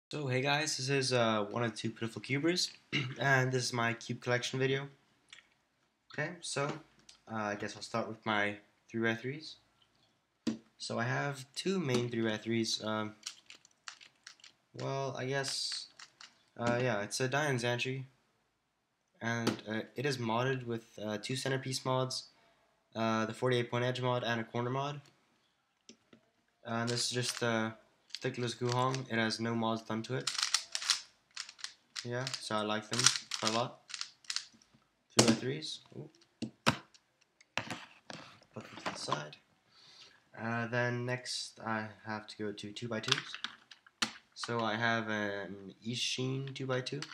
So hey guys, this is one of the two pitiful cubers, and this is my cube collection video. Okay, so I guess I'll start with my 3x3s. So I have two main 3x3s. Well, I guess yeah, it's a Diane Zantry, and it is modded with two centerpiece mods, the 48-point edge mod and a corner mod. And this is just the Stickless Guhong. It has no mods done to it. Yeah, so I like them quite a lot. 3x3s. Ooh. Put them to the side. Then next I have to go to 2x2s. So I have an Ishin 2x2.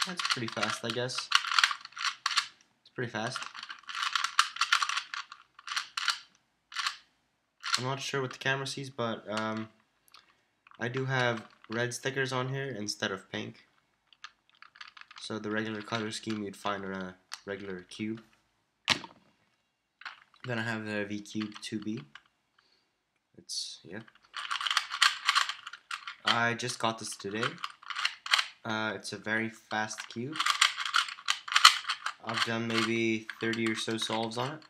That's pretty fast, I guess. It's pretty fast. I'm not sure what the camera sees, but I do have red stickers on here instead of pink. So the regular color scheme you'd find on a regular cube. Then I have the V-Cube 2B. Yeah. I just got this today. It's a very fast cube. I've done maybe 30 or so solves on it.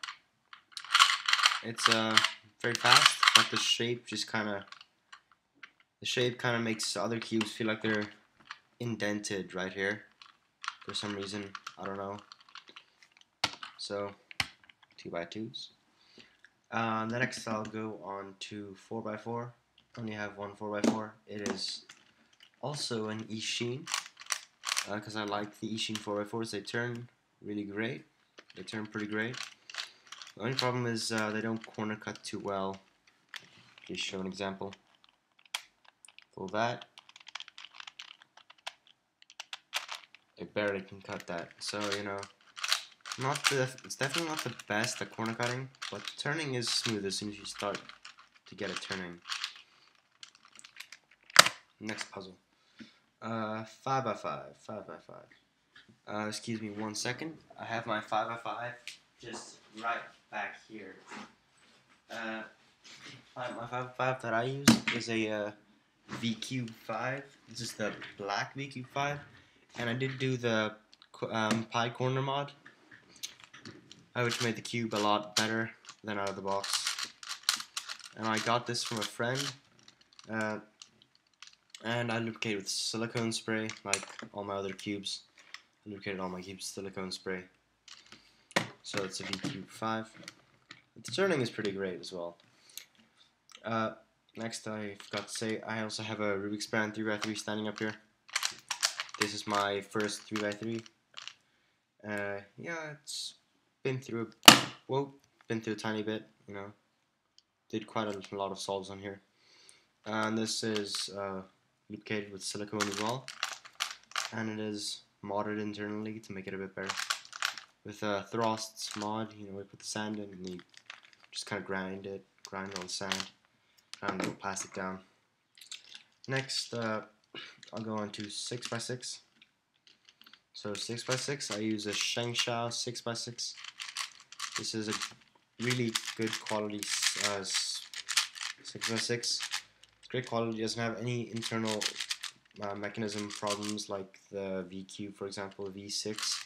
It's very fast, but the shape kind of makes other cubes feel like they're indented right here for some reason. I don't know. So 2x2s. The next I'll go on to 4x4. Only have one 4x4. It is also an Ishin because I like the Ishin 4x4s. They turn really great. They turn pretty great. The only problem is they don't corner cut too well. Please show an example. For that, I barely can cut that. So you know, it's definitely not the best at corner cutting, but turning is smooth as soon as you start to get it turning. Next puzzle. 5x5. 5x5. Excuse me 1 second. I have my 5x5 just right back here. My 5x5 that I use is a V-Cube 5. This is the black V-Cube 5. And I did do the pie corner mod, which made the cube a lot better than out of the box. And I got this from a friend. And I lubricated with silicone spray, like all my other cubes. I lubricated all my cubes with silicone spray. So it's a V-Cube 5. The turning is pretty great as well. Next, I forgot to say, I also have a Rubik's Brand 3x3 standing up here. This is my first 3x3. Yeah, it's been through a tiny bit, you know. Did quite a lot of solves on here. And this is lubricated with silicone as well. And it is modded internally to make it a bit better. With Throst's mod, you know, we put the sand in and you just kind of grind all the sand, grind the plastic down. Next, I'll go on to 6x6. So 6x6, I use a Shengshao 6x6. This is a really good quality 6x6. It's great quality, doesn't have any internal mechanism problems like the V-Cube, for example. The V6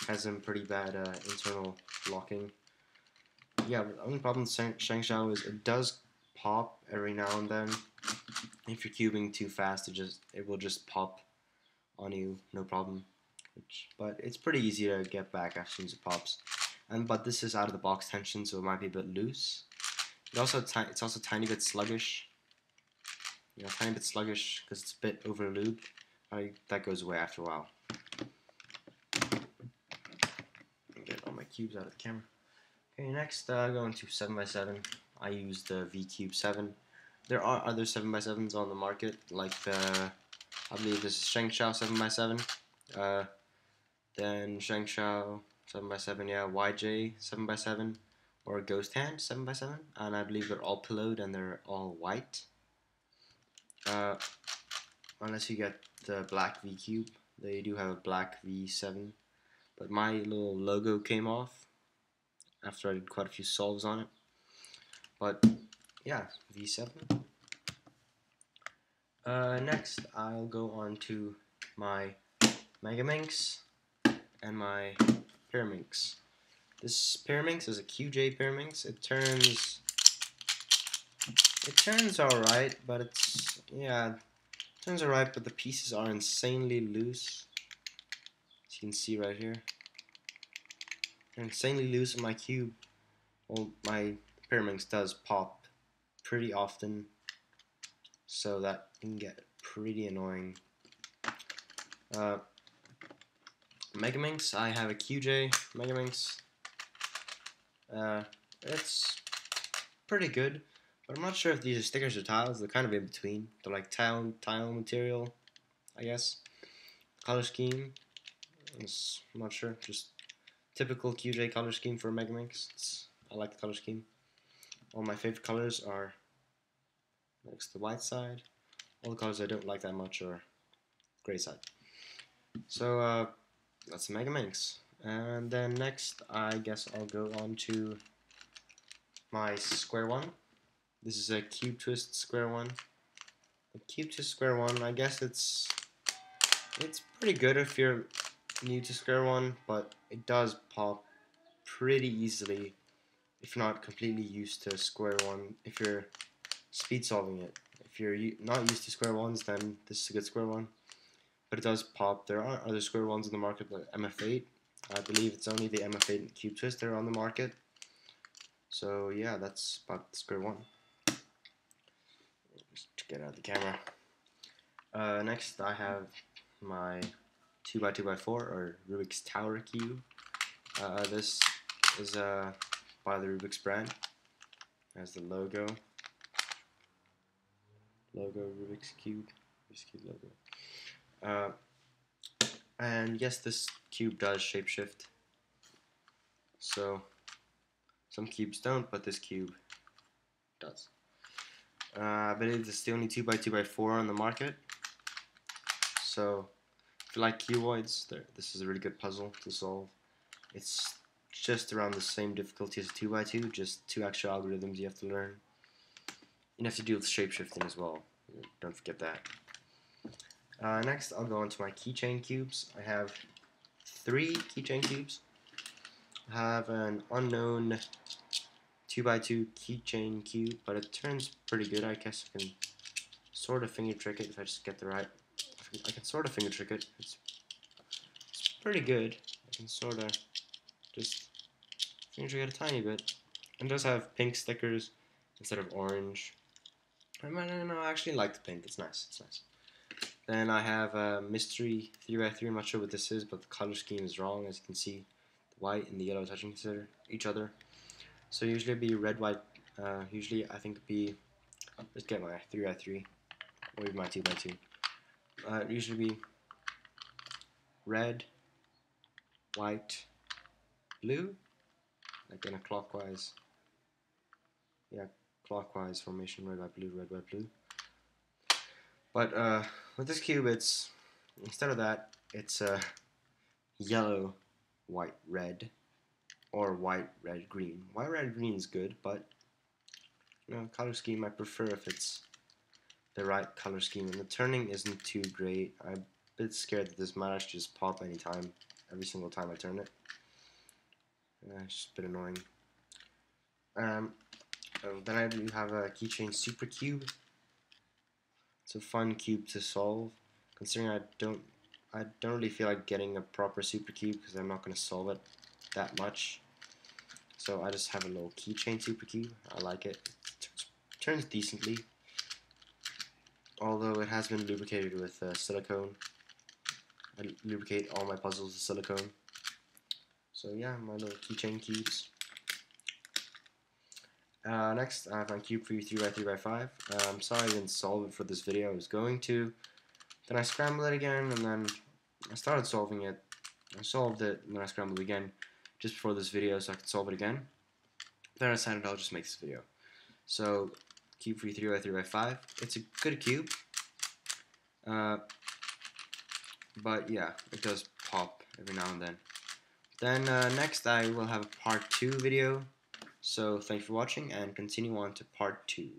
has some pretty bad internal locking. Yeah, the only problem with Shengshao is it does pop every now and then. If you're cubing too fast, it will just pop on you, no problem. But it's pretty easy to get back as soon as it pops. But this is out of the box tension, so it might be a bit loose. It's also a tiny bit sluggish. You know, tiny bit sluggish because it's a bit over lubed. That goes away after a while. Get all my cubes out of the camera. Okay, next going to 7x7. I use the V-Cube 7. There are other 7x7s on the market, like I believe this is Shengshao 7x7. Then Shengshao 7x7, yeah, YJ 7x7, or Ghost Hand 7x7, and I believe they're all pillowed and they're all white. Unless you get the black V-Cube, they do have a black V7, but my little logo came off after I did quite a few solves on it. But yeah, V7. Next, I'll go on to my Megaminx and my Pyraminx. This Pyraminx is a QJ Pyraminx. It turns alright, but it turns alright, but the pieces are insanely loose. As you can see right here, they're insanely loose in my cube. Well, my Pyraminx does pop pretty often, so that can get pretty annoying. Megaminx, I have a QJ Megaminx. It's pretty good, but I'm not sure if these are stickers or tiles. They're kind of in between. They're like tile material, I guess. Color scheme, I'm not sure. Just typical QJ color scheme for Megaminx. I like the color scheme. All my favorite colors are next to the white side. All the colors I don't like that much are gray side. So that's the Megaminx. And then next, I guess I'll go on to my Square One. This is a Cube Twist Square One. The Cube Twist Square One, I guess it's pretty good if you're new to Square One, but it does pop pretty easily if you're not completely used to Square One. If you're speed solving it, if you're not used to Square Ones, then this is a good Square One. But it does pop. There are other Square Ones in the market, like MF8. I believe it's only the MF8 and Cube Twist that are on the market. So yeah, that's about the Square One. Just get out of the camera. Next, I have my 2x2x4 or Rubik's Tower Cube. This is by the Rubik's brand. It has the logo. Rubik's Cube logo. And yes, this cube does shapeshift. So some cubes don't, but this cube does. I believe this is the only 2x2x4 on the market. So if you like cuboids, this is a really good puzzle to solve. It's just around the same difficulty as a 2x2, just 2 extra algorithms you have to learn. You have to deal with shapeshifting as well. Don't forget that. Next, I'll go on to my keychain cubes. I have 3 keychain cubes. I have an unknown 2x2 keychain cube, but it turns pretty good. I guess I can sort of finger trick it if I just get the right. I can sort of finger trick it. It's pretty good. I can sort of just finger trick it a tiny bit. And it does have pink stickers instead of orange. I actually like the pink. It's nice. It's nice. Then I have a mystery 3x3. I'm not sure what this is, but the color scheme is wrong. As you can see, the white and the yellow touching each other. So usually it'd be red, white. Usually I think it'd be. Let's get my 3x3 or even my 2x2. It'd usually be red, white, blue, like in a clockwise. Yeah, clockwise formation. Red, white, blue, red, white, blue. But with this cube, it's instead of that, it's yellow, white, red, or white, red, green. White, red, green is good, but color scheme I prefer if it's the right color scheme. And the turning isn't too great. I'm a bit scared that this might actually just pop anytime, every single time I turn it. It's just a bit annoying. Then I do have a keychain super cube. It's a fun cube to solve, considering I don't really feel like getting a proper super cube because I'm not going to solve it that much. So I just have a little keychain super cube. I like it. It turns decently, although it has been lubricated with silicone. I lubricate all my puzzles with silicone. So yeah, my little keychain cubes. Next, I have my cube for you 3x3x5. I'm sorry I didn't solve it for this video. I was going to. Then I scrambled it again, and then I started solving it. I solved it, and then I scrambled it again just before this video so I could solve it again. Then I decided I'll just make this video. So, cube for you 3x3x5. It's a good cube. But yeah, it does pop every now and then. Then next I will have a part 2 video. So thanks for watching and continue on to part 2.